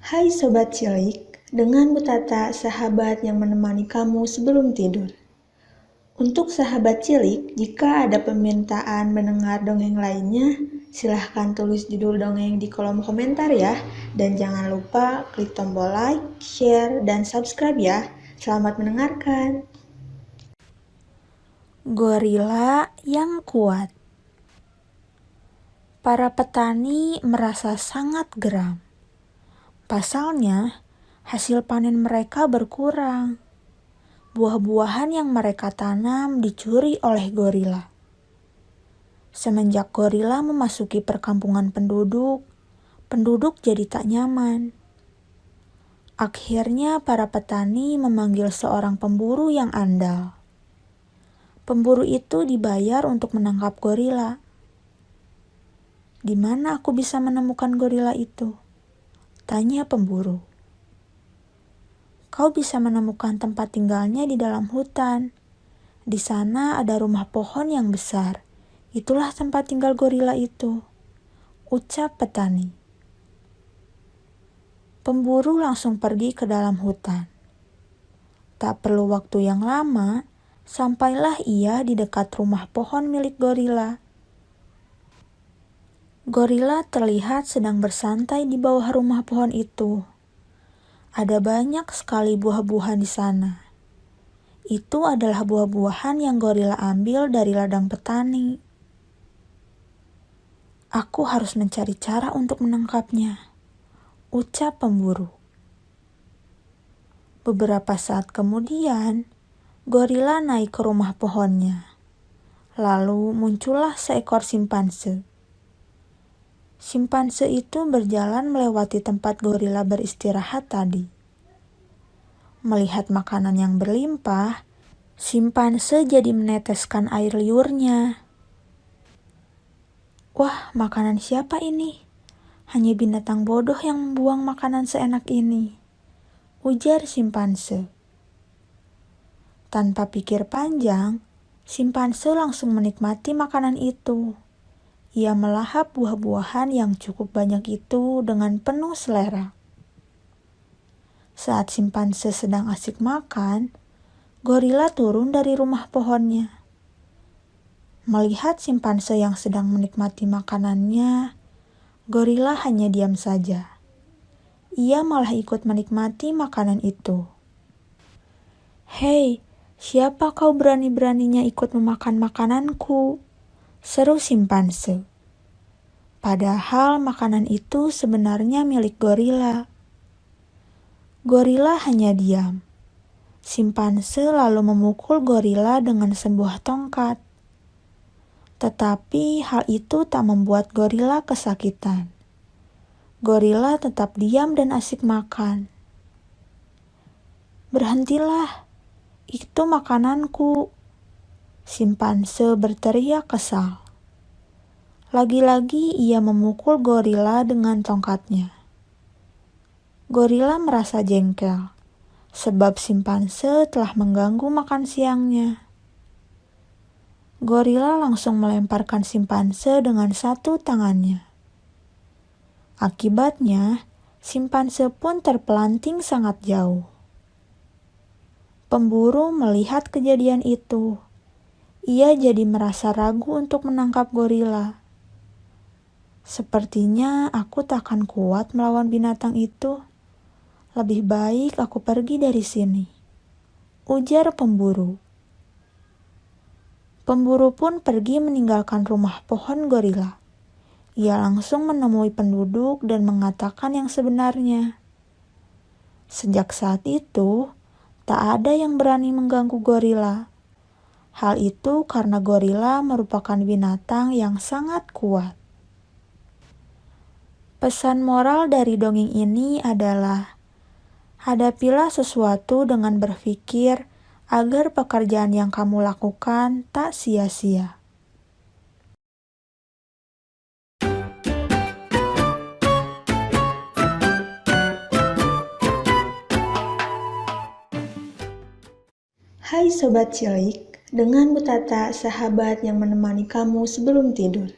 Hai Sobat Cilik, dengan Bu Tata, sahabat yang menemani kamu sebelum tidur. Untuk sahabat cilik, jika ada permintaan mendengar dongeng lainnya, silahkan tulis judul dongeng di kolom komentar ya. Dan jangan lupa klik tombol like, share, dan subscribe ya. Selamat mendengarkan. Gorila yang kuat. Para petani merasa sangat geram. Pasalnya, hasil panen mereka berkurang. Buah-buahan yang mereka tanam dicuri oleh gorila. Semenjak gorila memasuki perkampungan penduduk jadi tak nyaman. Akhirnya para petani memanggil seorang pemburu yang andal. Pemburu itu dibayar untuk menangkap gorila. Di mana aku bisa menemukan gorila itu? Tanya pemburu. Kau bisa menemukan tempat tinggalnya di dalam hutan. Di sana ada rumah pohon yang besar. Itulah tempat tinggal gorila itu, ucap petani. Pemburu langsung pergi ke dalam hutan. Tak perlu waktu yang lama, sampailah ia di dekat rumah pohon milik gorila. Gorila terlihat sedang bersantai di bawah rumah pohon itu. Ada banyak sekali buah-buahan di sana. Itu adalah buah-buahan yang gorila ambil dari ladang petani. Aku harus mencari cara untuk menangkapnya, ucap pemburu. Beberapa saat kemudian, gorila naik ke rumah pohonnya. Lalu muncullah seekor simpanse. Simpanse itu berjalan melewati tempat gorila beristirahat tadi. Melihat makanan yang berlimpah, simpanse jadi meneteskan air liurnya. Wah, makanan siapa ini? Hanya binatang bodoh yang membuang makanan seenak ini, ujar simpanse. Tanpa pikir panjang, simpanse langsung menikmati makanan itu. Ia melahap buah-buahan yang cukup banyak itu dengan penuh selera. Saat simpanse sedang asik makan, gorila turun dari rumah pohonnya. Melihat simpanse yang sedang menikmati makanannya, gorila hanya diam saja. Ia malah ikut menikmati makanan itu. Hei, siapa kau berani-beraninya ikut memakan makananku? Seru simpanse. Padahal makanan itu sebenarnya milik gorila. Gorila hanya diam. Simpanse lalu memukul gorila dengan sebuah tongkat. Tetapi hal itu tak membuat gorila kesakitan. Gorila tetap diam dan asik makan. Berhentilah, itu makananku. Simpanse berteriak kesal. Lagi-lagi ia memukul gorila dengan tongkatnya. Gorila merasa jengkel, sebab simpanse telah mengganggu makan siangnya. Gorila langsung melemparkan simpanse dengan satu tangannya. Akibatnya, simpanse pun terpelanting sangat jauh. Pemburu melihat kejadian itu. Ia jadi merasa ragu untuk menangkap gorila. Sepertinya aku tak akan kuat melawan binatang itu. Lebih baik aku pergi dari sini, ujar pemburu. Pemburu pun pergi meninggalkan rumah pohon gorila. Ia langsung menemui penduduk dan mengatakan yang sebenarnya. Sejak saat itu, tak ada yang berani mengganggu gorila. Hal itu karena gorila merupakan binatang yang sangat kuat. Pesan moral dari dongeng ini adalah, hadapilah sesuatu dengan berpikir agar pekerjaan yang kamu lakukan tak sia-sia. Hai Sobat Cilik, dengan Bu Tata, sahabat yang menemani kamu sebelum tidur.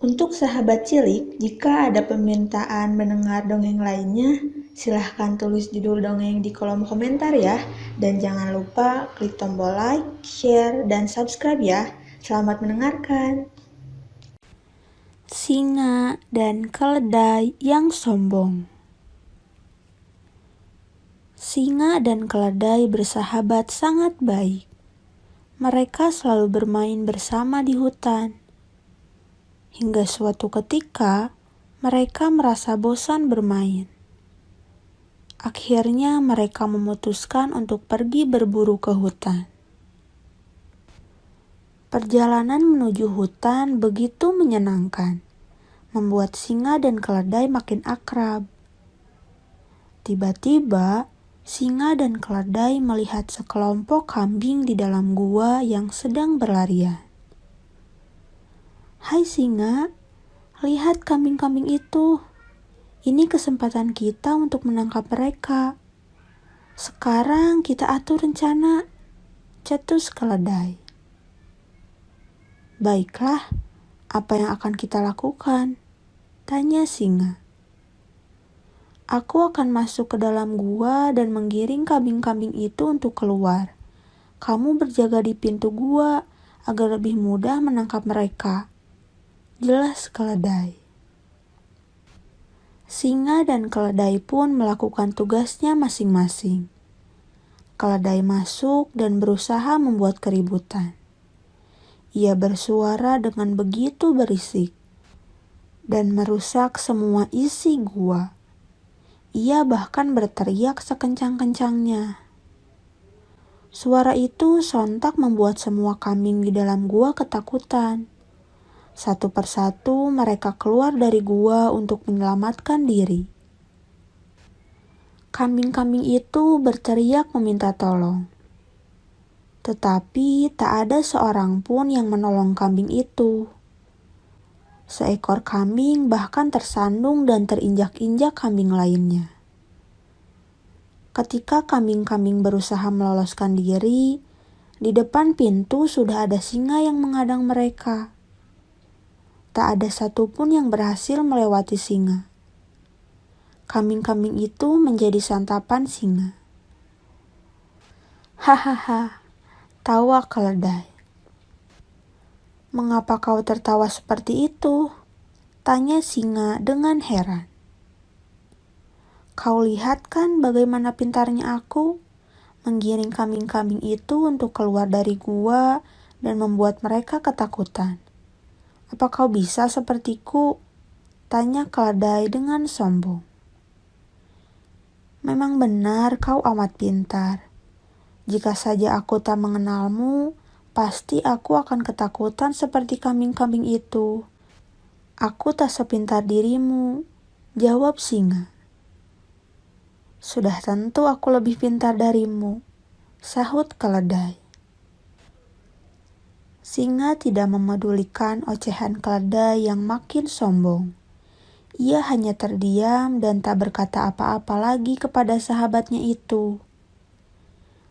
Untuk sahabat cilik, jika ada permintaan mendengar dongeng lainnya, silahkan tulis judul dongeng di kolom komentar ya. Dan jangan lupa klik tombol like, share, dan subscribe ya. Selamat mendengarkan. Singa dan keledai yang sombong. Singa dan keledai bersahabat sangat baik. Mereka selalu bermain bersama di hutan. Hingga suatu ketika, mereka merasa bosan bermain. Akhirnya mereka memutuskan untuk pergi berburu ke hutan. Perjalanan menuju hutan begitu menyenangkan, membuat singa dan keledai makin akrab. Tiba-tiba, singa dan keledai melihat sekelompok kambing di dalam gua yang sedang berlarian. "Hai singa, lihat kambing-kambing itu. Ini kesempatan kita untuk menangkap mereka. Sekarang kita atur rencana," cetus keledai. "Baiklah, apa yang akan kita lakukan?" tanya singa. "Aku akan masuk ke dalam gua dan menggiring kambing-kambing itu untuk keluar. Kamu berjaga di pintu gua agar lebih mudah menangkap mereka," jelas keledai. Singa dan keledai pun melakukan tugasnya masing-masing. Keledai masuk dan berusaha membuat keributan. Ia bersuara dengan begitu berisik dan merusak semua isi gua. Ia bahkan berteriak sekencang-kencangnya. Suara itu sontak membuat semua kambing di dalam gua ketakutan. Satu persatu mereka keluar dari gua untuk menyelamatkan diri. Kambing-kambing itu berteriak meminta tolong. Tetapi tak ada seorang pun yang menolong kambing itu. Seekor kambing bahkan tersandung dan terinjak-injak kambing lainnya. Ketika kambing-kambing berusaha meloloskan diri, di depan pintu sudah ada singa yang mengadang mereka. Tak ada satupun yang berhasil melewati singa. Kambing-kambing itu menjadi santapan singa. "Hahaha," tawa keledai. "Mengapa kau tertawa seperti itu?" tanya singa dengan heran. "Kau lihat kan bagaimana pintarnya aku menggiring kambing-kambing itu untuk keluar dari gua dan membuat mereka ketakutan. Apa kau bisa sepertiku?" tanya keledai dengan sombong. "Memang benar kau amat pintar. Jika saja aku tak mengenalmu, pasti aku akan ketakutan seperti kambing-kambing itu. Aku tak sepintar dirimu," jawab singa. "Sudah tentu aku lebih pintar darimu," sahut keledai. Singa tidak memedulikan ocehan keledai yang makin sombong. Ia hanya terdiam dan tak berkata apa-apa lagi kepada sahabatnya itu.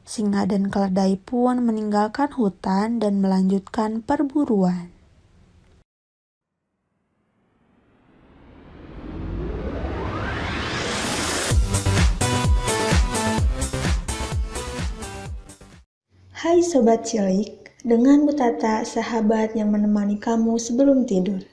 Singa dan keledai pun meninggalkan hutan dan melanjutkan perburuan. Hai Sobat Cilik, dengan Bu Tata, sahabat yang menemani kamu sebelum tidur.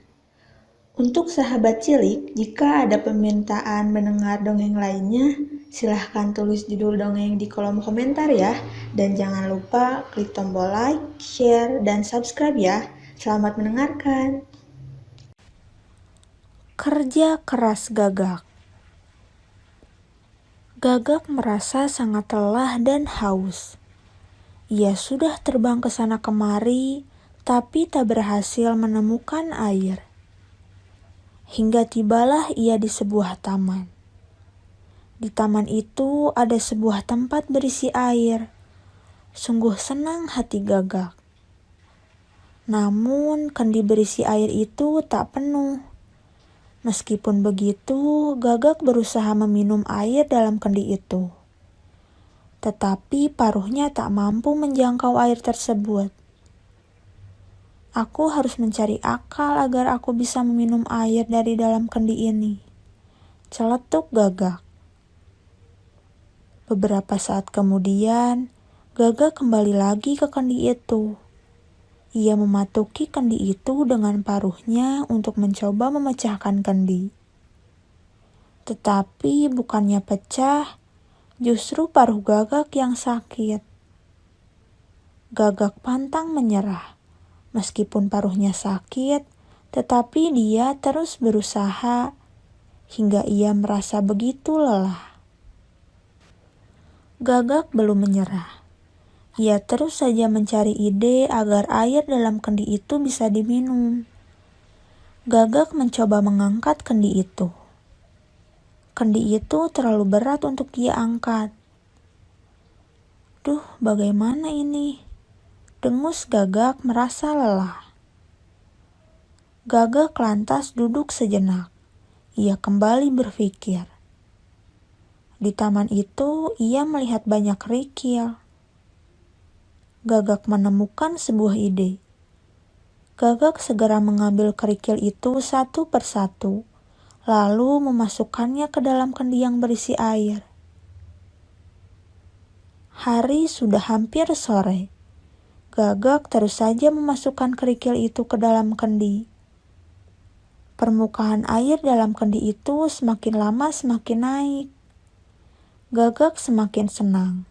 Untuk sahabat cilik, jika ada permintaan mendengar dongeng lainnya, silahkan tulis judul dongeng di kolom komentar ya. Dan jangan lupa klik tombol like, share, dan subscribe ya. Selamat mendengarkan. Kerja keras Gagak. Gagak merasa sangat lelah dan haus. Ia sudah terbang ke sana kemari, tapi tak berhasil menemukan air. Hingga tibalah ia di sebuah taman. Di taman itu ada sebuah tempat berisi air. Sungguh senang hati Gagak. Namun kendi berisi air itu tak penuh. Meskipun begitu, Gagak berusaha meminum air dalam kendi itu. Tetapi paruhnya tak mampu menjangkau air tersebut. Aku harus mencari akal agar aku bisa meminum air dari dalam kendi ini. Celetuk Gagak. Beberapa saat kemudian, Gagak kembali lagi ke kendi itu. Ia mematuki kendi itu dengan paruhnya untuk mencoba memecahkan kendi. Tetapi bukannya pecah, justru paruh Gagak yang sakit. Gagak pantang menyerah. Meskipun paruhnya sakit, tetapi dia terus berusaha hingga ia merasa begitu lelah. Gagak belum menyerah. Ia terus saja mencari ide agar air dalam kendi itu bisa diminum. Gagak mencoba mengangkat kendi itu. Kendi itu terlalu berat untuk dia angkat. Duh, bagaimana ini? Dengus Gagak merasa lelah. Gagak lantas duduk sejenak. Ia kembali berpikir. Di taman itu, ia melihat banyak kerikil. Gagak menemukan sebuah ide. Gagak segera mengambil kerikil itu satu persatu, lalu memasukkannya ke dalam kendi yang berisi air. Hari sudah hampir sore. Gagak terus saja memasukkan kerikil itu ke dalam kendi. Permukaan air dalam kendi itu semakin lama semakin naik. Gagak semakin senang.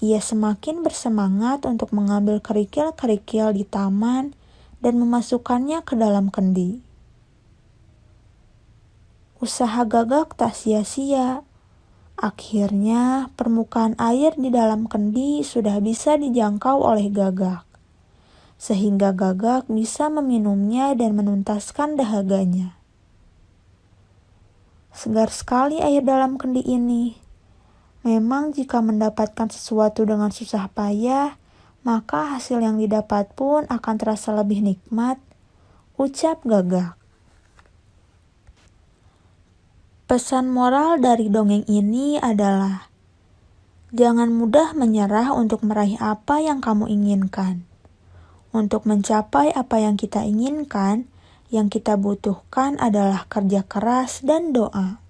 Ia semakin bersemangat untuk mengambil kerikil-kerikil di taman dan memasukkannya ke dalam kendi. Usaha Gagak tak sia-sia. Akhirnya, permukaan air di dalam kendi sudah bisa dijangkau oleh Gagak, sehingga Gagak bisa meminumnya dan menuntaskan dahaganya. Segar sekali air dalam kendi ini. Memang jika mendapatkan sesuatu dengan susah payah, maka hasil yang didapat pun akan terasa lebih nikmat, ucap Gagak. Pesan moral dari dongeng ini adalah, jangan mudah menyerah untuk meraih apa yang kamu inginkan. Untuk mencapai apa yang kita inginkan, yang kita butuhkan adalah kerja keras dan doa.